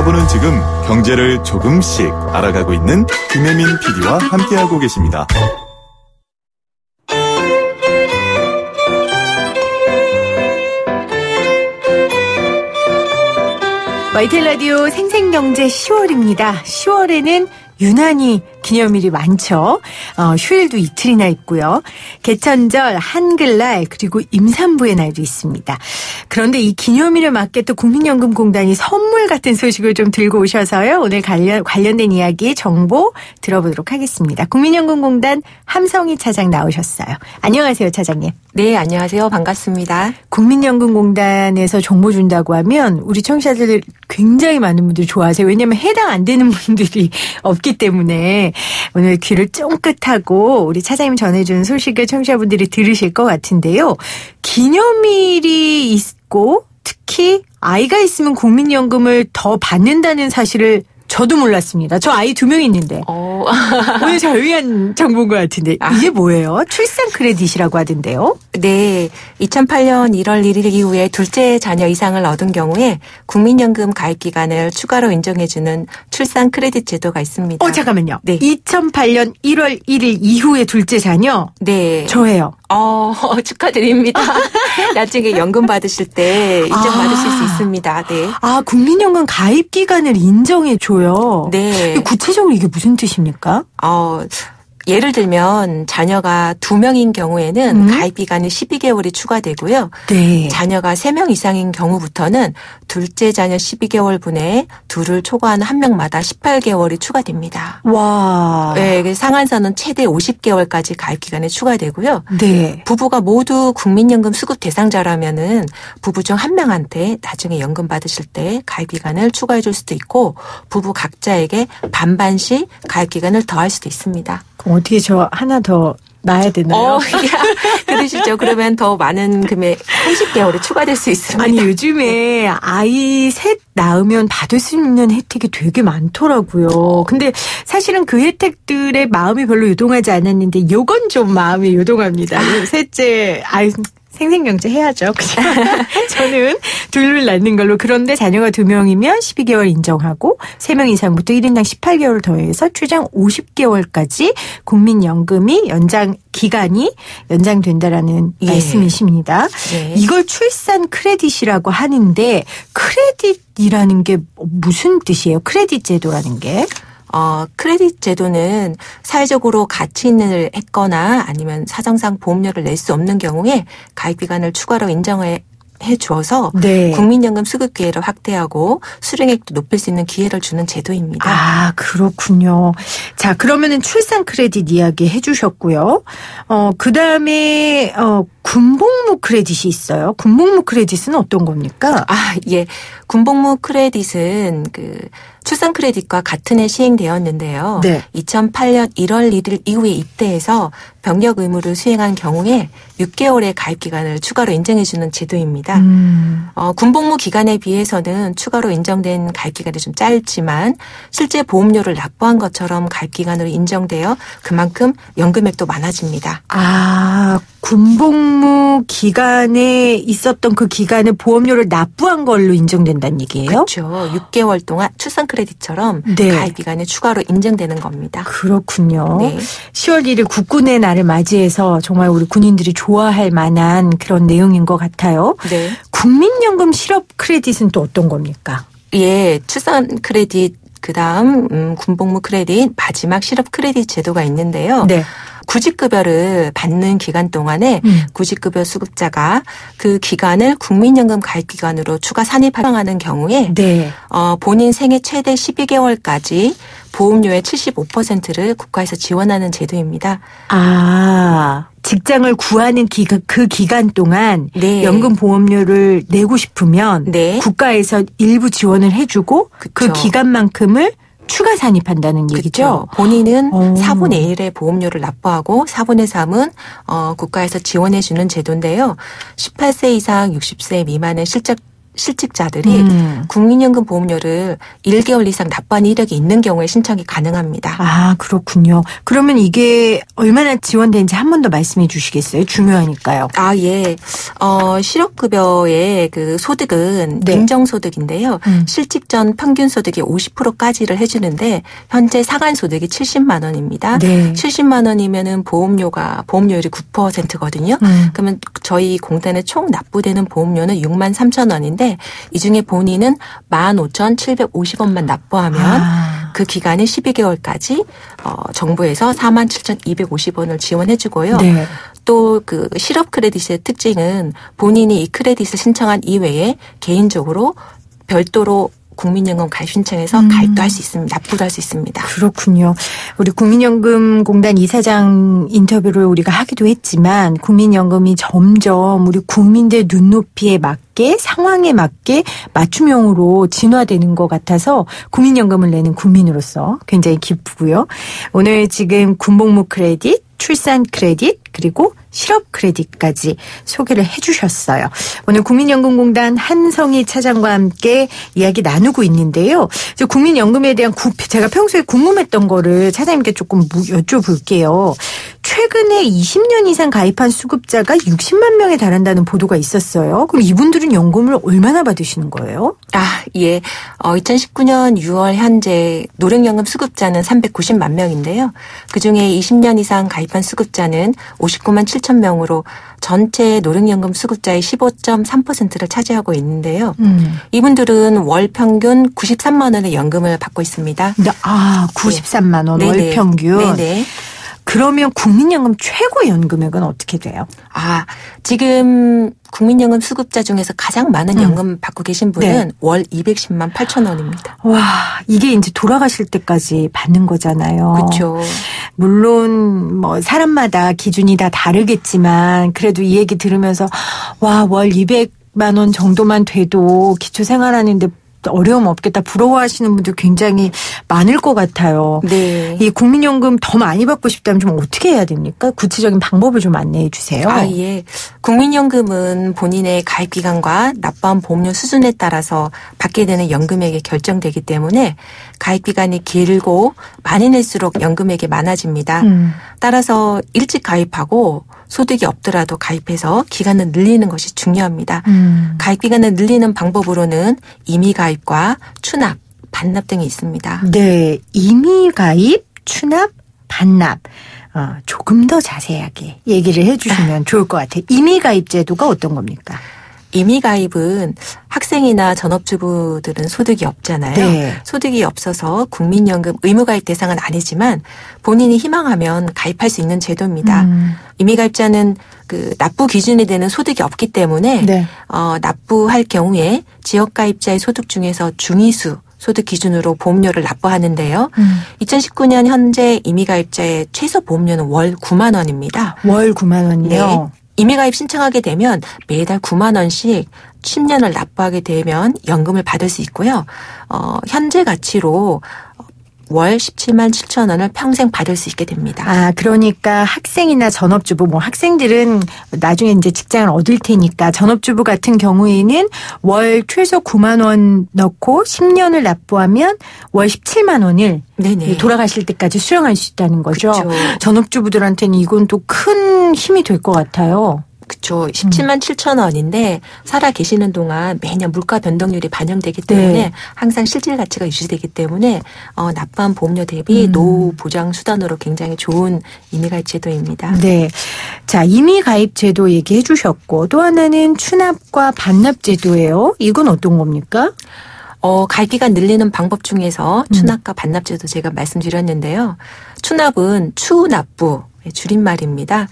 여러분은 지금 경제를 조금씩 알아가고 있는 김혜민 PD와 함께하고 계십니다. YTN 라디오 생생경제 10월입니다. 10월에는 유난히 기념일이 많죠. 휴일도 이틀이나 있고요. 개천절, 한글날, 그리고 임산부의 날도 있습니다. 그런데 이 기념일에 맞게 또 국민연금공단이 선물 같은 소식을 좀 들고 오셔서요. 오늘 관련된 이야기, 정보 들어보도록 하겠습니다. 국민연금공단 함성희 차장 나오셨어요. 안녕하세요, 차장님. 네, 안녕하세요. 반갑습니다. 국민연금공단에서 정보 준다고 하면 우리 청취자들 굉장히 많은 분들이 좋아하세요. 왜냐하면 해당 안 되는 분들이 없기 때문에 오늘 귀를 쫑긋하고 우리 차장님 전해준 소식을 청취자분들이 들으실 것 같은데요. 기념일이 있고 특히 아이가 있으면 국민연금을 더 받는다는 사실을 저도 몰랐습니다. 저 아이 2명 있는데. 오늘 잘 위한 정보인 것 같은데. 이게 뭐예요? 출산 크레딧이라고 하던데요. 네. 2008년 1월 1일 이후에 둘째 자녀 이상을 얻은 경우에 국민연금 가입 기간을 추가로 인정해주는 출산 크레딧 제도가 있습니다. 잠깐만요. 네. 2008년 1월 1일 이후에 둘째 자녀? 네. 저예요. 축하드립니다. 나중에 연금 받으실 때 인정받으실 수 있습니다. 네. 국민연금 가입 기간을 인정해줘요. 네. 구체적으로 이게 무슨 뜻입니까? 예를 들면 자녀가 2명인 경우에는 가입 기간이 12개월이 추가되고요. 네. 자녀가 3명 이상인 경우부터는 둘째 자녀 12개월분에 둘을 초과하는 한 명마다 18개월이 추가됩니다. 와. 네, 상한선은 최대 50개월까지 가입 기간에 추가되고요. 네. 부부가 모두 국민연금 수급 대상자라면은 부부 중 한 명한테 나중에 연금 받으실 때 가입 기간을 추가해 줄 수도 있고 부부 각자에게 반반씩 가입 기간을 더할 수도 있습니다. 그럼 어떻게 저 하나 더 낳아야 되나요? 그러시죠. 그러면 더 많은 금액 30개월이 추가될 수 있습니다. 아니 요즘에 아이 셋 낳으면 받을 수 있는 혜택이 되게 많더라고요. 근데 사실은 그 혜택들의 마음이 별로 유동하지 않았는데 이건 좀 마음이 유동합니다. 셋째 아이 생생경제 해야죠. 저는 둘을 낳는 걸로. 그런데 자녀가 2명이면 12개월 인정하고 3명 이상부터 1인당 18개월 더해서 최장 50개월까지 국민연금이 기간이 연장된다라는 말씀이십니다. 네. 이걸 출산 크레딧이라고 하는데 크레딧이라는 게 무슨 뜻이에요? 크레딧 제도라는 게? 크레딧 제도는 사회적으로 가치 있는 일을 했거나 아니면 사정상 보험료를 낼 수 없는 경우에 가입 기간을 추가로 인정해 주어서 네. 국민연금 수급 기회를 확대하고 수령액도 높일 수 있는 기회를 주는 제도입니다. 그렇군요. 자, 그러면은 출산 크레딧 이야기 해주셨고요. 그다음에 군복무 크레딧이 있어요. 군복무 크레딧은 어떤 겁니까? 예. 군복무 크레딧은 출산 크레딧과 같은 해 시행되었는데요. 네. 2008년 1월 1일 이후에 입대해서 병력 의무를 수행한 경우에 6개월의 가입 기간을 추가로 인정해 주는 제도입니다. 군복무 기간에 비해서는 추가로 인정된 가입 기간이 좀 짧지만 실제 보험료를 납부한 것처럼 가입 기간으로 인정되어 그만큼 연금액도 많아집니다. 군복무 기간에 있었던 그 기간에 보험료를 납부한 걸로 인정된다는 얘기예요? 그렇죠. 6개월 동안 출산 크레딧처럼 네. 가입 기간이 추가로 인정되는 겁니다. 그렇군요. 네. 10월 1일 국군의 날을 맞이해서 정말 우리 군인들이 좋아할 만한 그런 내용인 것 같아요. 네. 국민연금 실업 크레딧은 또 어떤 겁니까? 예, 출산 크레딧 그다음 군복무 크레딧 마지막 실업 크레딧 제도가 있는데요. 네. 구직급여를 받는 기간 동안에 구직급여 수급자가 그 기간을 국민연금 가입 기간으로 추가 산입하는 경우에 네. 본인 생애 최대 12개월까지 보험료의 75%를 국가에서 지원하는 제도입니다. 직장을 구하는 그 기간 동안 네. 연금 보험료를 내고 싶으면 네. 국가에서 일부 지원을 해주고 그쵸. 그 기간만큼을 추가 산입한다는 얘기죠. 그렇죠. 본인은 4분의 1의 보험료를 납부하고 4분의 3은 국가에서 지원해 주는 제도인데요. 18세 이상 60세 미만의 실적 실직자들이 국민연금 보험료를 1개월 이상 납부한 이력이 있는 경우에 신청이 가능합니다. 아, 그렇군요. 그러면 이게 얼마나 지원되는지 한 번 더 말씀해 주시겠어요? 중요하니까요. 아, 예. 실업급여의 그 소득은 네. 인정소득인데요. 실직 전 평균 소득이 50%까지를 해주는데 현재 상한 소득이 70만 원입니다. 네. 70만 원이면은 보험료율이 9%거든요. 그러면 저희 공단에 총 납부되는 보험료는 6만 3천 원인데 이 중에 본인은 15,750원만 납부하면 그 기간이 12개월까지 정부에서 47,250원을 지원해 주고요. 네. 또 그 실업 크레딧의 특징은 본인이 이 크레딧을 신청한 이외에 개인적으로 별도로 국민연금 가입 신청해서 가입도 할 수 있습니다. 납부도 할 수 있습니다. 그렇군요. 우리 국민연금공단 이사장 인터뷰를 우리가 하기도 했지만 국민연금이 점점 우리 국민들 눈높이에 맞게 상황에 맞게 맞춤형으로 진화되는 것 같아서 국민연금을 내는 국민으로서 굉장히 기쁘고요. 오늘 지금 군복무 크레딧, 출산 크레딧 그리고 실업 크레딧까지 소개를 해 주셨어요. 오늘 국민연금공단 한성희 차장과 함께 이야기 나누고 있는데요. 국민연금에 대한 제가 평소에 궁금했던 거를 차장님께 조금 여쭤볼게요. 최근에 20년 이상 가입한 수급자가 60만 명에 달한다는 보도가 있었어요. 그럼 이분들은 연금을 얼마나 받으시는 거예요? 아, 예. 2019년 6월 현재 노령연금 수급자는 390만 명인데요. 그중에 20년 이상 가입한 수급자는 59만 7천 명으로 전체 노령연금 수급자의 15.3%를 차지하고 있는데요. 이분들은 월 평균 93만 원의 연금을 받고 있습니다. 아, 93만 원 월 평균. 네네. 그러면 국민연금 최고 연금액은 어떻게 돼요? 아, 지금 국민연금 수급자 중에서 가장 많은 연금 받고 계신 분은 네. 월 210만 8천 원입니다. 와, 이게 이제 돌아가실 때까지 받는 거잖아요. 그렇죠. 물론 뭐 사람마다 기준이 다 다르겠지만 그래도 이 얘기 들으면서 와, 월 200만 원 정도만 돼도 기초 생활하는데 어려움 없겠다 부러워하시는 분들 굉장히 많을 것 같아요. 네. 이 국민연금 더 많이 받고 싶다면 좀 어떻게 해야 됩니까? 구체적인 방법을 좀 안내해 주세요. 아, 예. 국민연금은 본인의 가입 기간과 납부한 보험료 수준에 따라서 받게 되는 연금액이 결정되기 때문에 가입 기간이 길고 많이 낼수록 연금액이 많아집니다. 따라서 일찍 가입하고 소득이 없더라도 가입해서 기간을 늘리는 것이 중요합니다. 가입 기간을 늘리는 방법으로는 임의 가입과 추납, 반납 등이 있습니다. 네, 임의 가입, 추납, 반납. 조금 더 자세하게 얘기를 해주시면 좋을 것 같아요. 임의 가입 제도가 어떤 겁니까? 임의 가입은 학생이나 전업주부들은 소득이 없잖아요. 네. 소득이 없어서 국민연금 의무가입 대상은 아니지만 본인이 희망하면 가입할 수 있는 제도입니다. 임의 가입자는 그 납부 기준이 되는 소득이 없기 때문에 네. 납부할 경우에 지역 가입자의 소득 중에서 중위수 소득 기준으로 보험료를 납부하는데요. 2019년 현재 임의 가입자의 최소 보험료는 월 9만 원입니다. 월 9만 원이요? 네. 임의가입 신청하게 되면 매달 9만 원씩 10년을 납부하게 되면 연금을 받을 수 있고요. 현재 가치로 월 17만 7천 원을 평생 받을 수 있게 됩니다. 아, 그러니까 학생이나 전업주부, 뭐 학생들은 나중에 이제 직장을 얻을 테니까 전업주부 같은 경우에는 월 최소 9만 원 넣고 10년을 납부하면 월 17만 원을 네네. 돌아가실 때까지 수령할 수 있다는 거죠. 그쵸. 전업주부들한테는 이건 또 큰 힘이 될 것 같아요. 그렇죠. 17만 7천 원인데 살아 계시는 동안 매년 물가 변동률이 반영되기 때문에 네. 항상 실질 가치가 유지되기 때문에 납부한 보험료 대비 노후 보장 수단으로 굉장히 좋은 임의가입 제도입니다. 네. 자, 임의가입 제도 얘기해 주셨고 또 하나는 추납과 반납 제도예요. 이건 어떤 겁니까? 가입기간 늘리는 방법 중에서 추납과 반납제도 제가 말씀드렸는데요. 추납은 추납부의 줄임말입니다.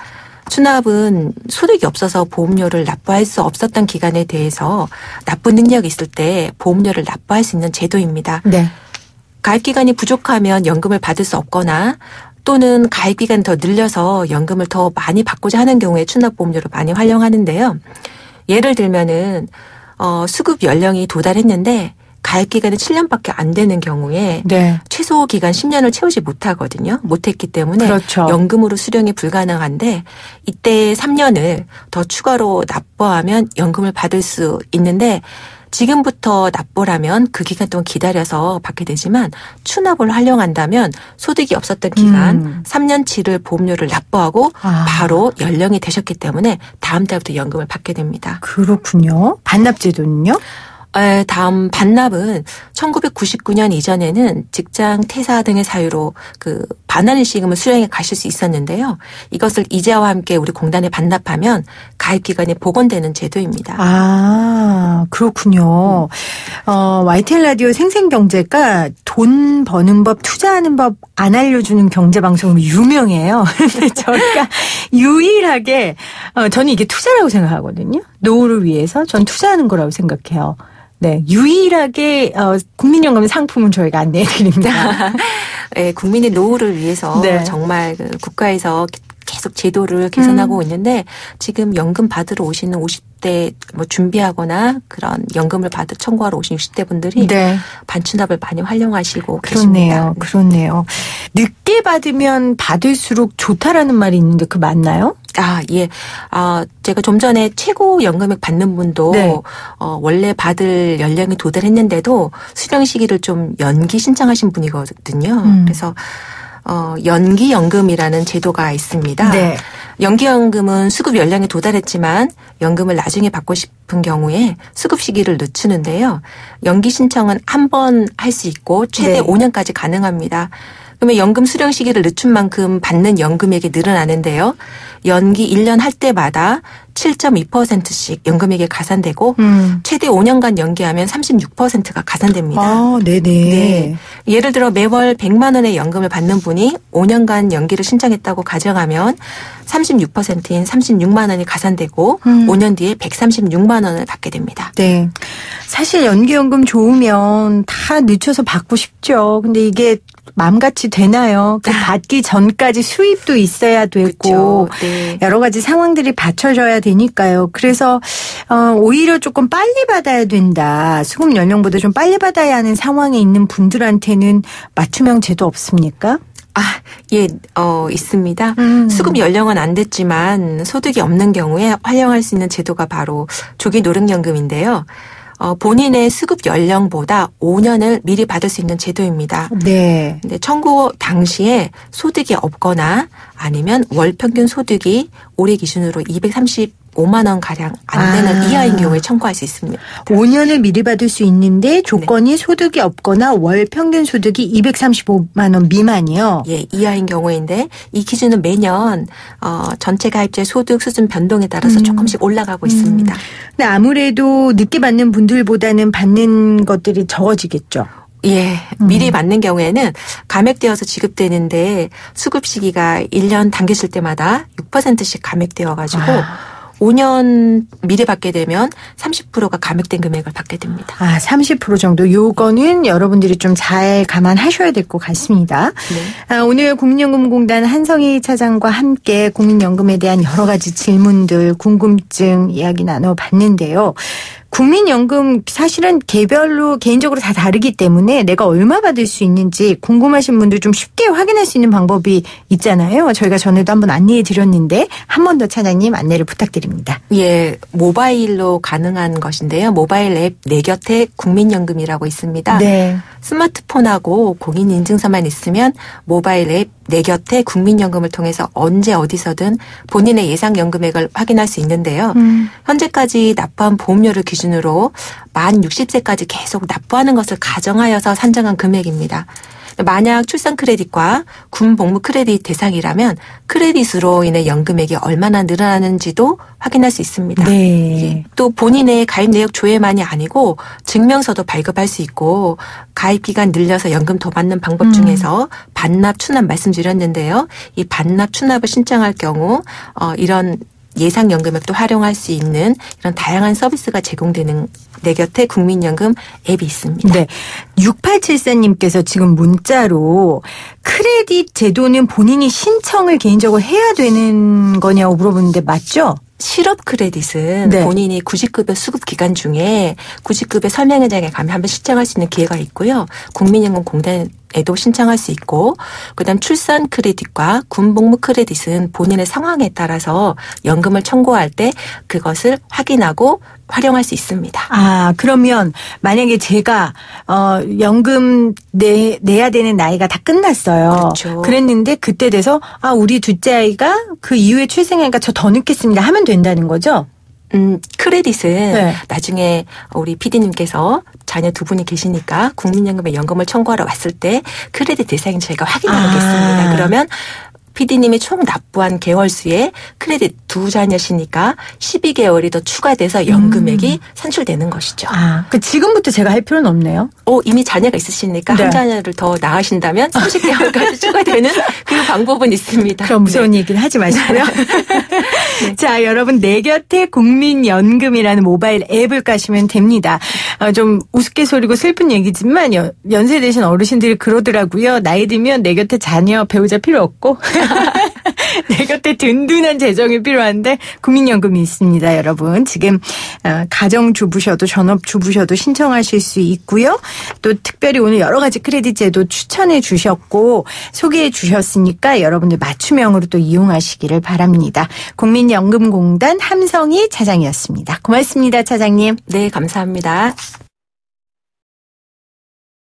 추납은 소득이 없어서 보험료를 납부할 수 없었던 기간에 대해서 납부 능력이 있을 때 보험료를 납부할 수 있는 제도입니다. 네. 가입기간이 부족하면 연금을 받을 수 없거나 또는 가입기간이 더 늘려서 연금을 더 많이 받고자 하는 경우에 추납보험료를 많이 활용하는데요. 예를 들면은 수급 연령이 도달했는데 가입 기간이 7년밖에 안 되는 경우에 네. 최소 기간 10년을 채우지 못하거든요. 못했기 때문에 그렇죠. 연금으로 수령이 불가능한데 이때 3년을 더 추가로 납부하면 연금을 받을 수 있는데 지금부터 납부라면 그 기간 동안 기다려서 받게 되지만 추납을 활용한다면 소득이 없었던 기간 3년치를 보험료를 납부하고 바로 연령이 되셨기 때문에 다음 달부터 연금을 받게 됩니다. 그렇군요. 반납제도는요? 다음 반납은 1999년 이전에는 직장 퇴사 등의 사유로 그 반환일시금을 수령해 가실 수 있었는데요. 이것을 이자와 함께 우리 공단에 반납하면 가입기간이 복원되는 제도입니다. 아, 그렇군요. YTN 라디오 생생경제가 돈 버는 법, 투자하는 법 안 알려주는 경제방송으로 유명해요. 근데 저희가 유일하게 저는 이게 투자라고 생각하거든요. 노후를 위해서 전 투자하는 거라고 생각해요. 네, 유일하게 국민연금 상품은 저희가 안내해드립니다. 네, 국민의 노후를 위해서 네. 정말 국가에서 계속 제도를 개선하고 있는데 지금 연금 받으러 오시는 50대 뭐 준비하거나 그런 연금을 청구하러 오신 60대 분들이 네. 반추납을 많이 활용하시고 계십니다. 그렇네요. 늦게 받으면 받을수록 좋다라는 말이 있는데 그 맞나요? 예. 제가 좀 전에 최고 연금액 받는 분도 네. 원래 받을 연령이 도달했는데도 수령 시기를 좀 연기 신청하신 분이거든요. 그래서 연기연금이라는 제도가 있습니다. 네. 연기연금은 수급 연령에 도달했지만 연금을 나중에 받고 싶은 경우에 수급 시기를 늦추는데요. 연기 신청은 한 번 할 수 있고 최대 네. 5년까지 가능합니다. 그러면 연금 수령 시기를 늦춘 만큼 받는 연금액이 늘어나는데요. 연기 1년 할 때마다 7.2%씩 연금액이 가산되고 최대 5년간 연기하면 36%가 가산됩니다. 아, 네네. 네. 예를 들어 매월 100만 원의 연금을 받는 분이 5년간 연기를 신청했다고 가정하면 36%인 36만 원이 가산되고 5년 뒤에 136만 원을 받게 됩니다. 네. 사실 연기연금 좋으면 다 늦춰서 받고 싶죠. 근데 이게 마음같이 되나요? 그 받기 전까지 수입도 있어야 되고 그렇죠. 네. 여러 가지 상황들이 받쳐져야 되니까요. 그래서 오히려 조금 빨리 받아야 된다. 수급 연령보다 좀 빨리 받아야 하는 상황에 있는 분들한테는 맞춤형 제도 없습니까? 예, 있습니다. 수급 연령은 안 됐지만 소득이 없는 경우에 활용할 수 있는 제도가 바로 조기 노령연금인데요. 본인의 수급 연령보다 5년을 미리 받을 수 있는 제도입니다. 네. 근데 청구 당시에 소득이 없거나 아니면 월 평균 소득이 올해 기준으로 235만 원 가량 안 되는 이하인 경우에 청구할 수 있습니다. 5년을 미리 받을 수 있는데 조건이 네. 소득이 없거나 월 평균 소득이 235만 원 미만이요. 예, 이하인 경우인데 이 기준은 매년 전체 가입자의 소득 수준 변동에 따라서 조금씩 올라가고 있습니다. 근데 아무래도 늦게 받는 분들보다는 받는 것들이 적어지겠죠. 예, 미리 받는 경우에는 감액되어서 지급되는데 수급 시기가 1년 당겼을 때마다 6%씩 감액되어가지고 5년 미리 받게 되면 30%가 감액된 금액을 받게 됩니다. 30% 정도. 요거는 여러분들이 좀 잘 감안하셔야 될 것 같습니다. 네. 오늘 국민연금공단 한성희 차장과 함께 국민연금에 대한 여러 가지 질문들, 궁금증 이야기 나눠봤는데요. 국민연금 사실은 개별로 개인적으로 다 다르기 때문에 내가 얼마 받을 수 있는지 궁금하신 분들 좀 쉽게 확인할 수 있는 방법이 있잖아요. 저희가 전에도 한번 안내해 드렸는데 한 번 더 차장님 안내를 부탁드립니다. 예, 모바일로 가능한 것인데요. 모바일 앱 내 곁에 국민연금이라고 있습니다. 네. 스마트폰하고 공인인증서만 있으면 모바일 앱 내 곁에 국민연금을 통해서 언제 어디서든 본인의 예상 연금액을 확인할 수 있는데요. 현재까지 납부한 보험료를 기준으로 만 60세까지 계속 납부하는 것을 가정하여서 산정한 금액입니다. 만약 출산 크레딧과 군 복무 크레딧 대상이라면 크레딧으로 인해 연금액이 얼마나 늘어나는지도 확인할 수 있습니다. 네. 또 본인의 가입 내역 조회만이 아니고 증명서도 발급할 수 있고 가입 기간 늘려서 연금 더 받는 방법 중에서 반납, 추납 말씀드렸는데요. 이 반납, 추납을 신청할 경우 이런 예상 연금액도 활용할 수 있는 이런 다양한 서비스가 제공되는 내 곁에 국민연금 앱이 있습니다. 네. 6874님께서 지금 문자로 크레딧 제도는 본인이 신청을 개인적으로 해야 되는 거냐고 물어보는데 맞죠? 실업 크레딧은 네. 본인이 구직급여 수급 기간 중에 구직급여 설명회장에 가면 한번 신청할 수 있는 기회가 있고요. 국민연금 공단에 에도 신청할 수 있고 그다음 출산 크레딧과 군복무 크레딧은 본인의 상황에 따라서 연금을 청구할 때 그것을 확인하고 활용할 수 있습니다. 아, 그러면 만약에 제가 연금 내야 되는 나이가 다 끝났어요. 그렇죠. 그랬는데 그때 돼서 우리 둘째 아이가 그 이후에 출생하니까 저 더 늦겠습니다 하면 된다는 거죠? 크레딧은 네. 나중에 우리 PD님께서 자녀 두 분이 계시니까 국민연금에 연금을 청구하러 왔을 때 크레딧 대상인 저희가 확인하겠습니다. 그러면 PD님이 총 납부한 개월수에 크레딧 두 자녀시니까 12개월이 더 추가돼서 연금액이 산출되는 것이죠. 그 지금부터 제가 할 필요는 없네요. 이미 자녀가 있으시니까 네. 한 자녀를 더 낳으신다면 30개월까지 추가되는 그 방법은 있습니다. 그럼 무서운 얘기는 하지 마시고요. 네. 자, 여러분 내 곁에 국민연금이라는 모바일 앱을 까시면 됩니다. 좀 우스갯소리고 슬픈 얘기지만 연세 드신 어르신들이 그러더라고요. 나이 들면 내 곁에 자녀, 배우자 필요 없고 내 곁에 든든한 재정이 필요한데 국민연금이 있습니다. 여러분 지금 가정주부셔도 전업주부셔도 신청하실 수 있고요. 또 특별히 오늘 여러 가지 크레딧 제도 추천해 주셨고 소개해 주셨으니까 여러분들 맞춤형으로 또 이용하시기를 바랍니다. 국민연금공단 함성희 차장이었습니다. 고맙습니다. 차장님. 네, 감사합니다.